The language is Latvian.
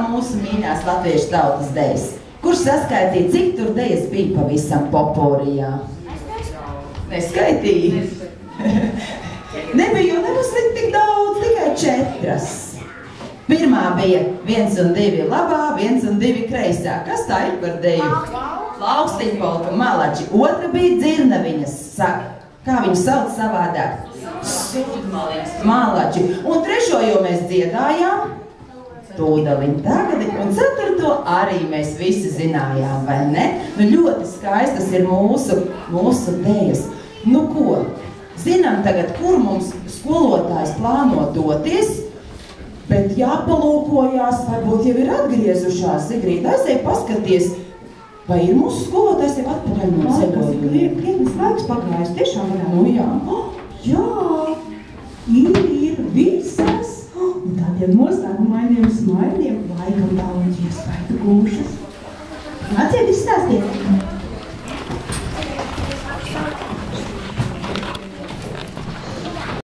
Mūsu mīļās latviešu tautas dejas, kurš saskaitīja, cik tur dejas bija pavisam Poporijā? Neskaitīja? Nebija, jo nebūs tik daudz, tikai 4. Pirmā bija 1 un 2 labā, 1 un 2 kreisā. Kas tā ir par deju? Plaukstiņpolka malači. Otra bija dzirnaviņas, kā viņu sauc savādāk? Sudmaliņas malači. Un 3. jo mēs dziedājām tūdaļiņ tagad, un 4. arī mēs visi zinājām, vai ne? Nu, ļoti skaistas ir mūsu dejas. Nu ko, zinām tagad, kur mums skolotājs plāno doties, bet jāpalūkojās, varbūt jau ir atgriezušās. Zigrīda, aizēj paskaties, vai ir mūsu skolotājs jau atpakaļ no ceļojumiem? Krietnes laiks pagājis, tiešām varētu. Nu jā. Jā, ir visas. Un tādiem noslēgumainiem smaiļiem laikam daudz iespaidu gūšas. Nāciet izstāstiet!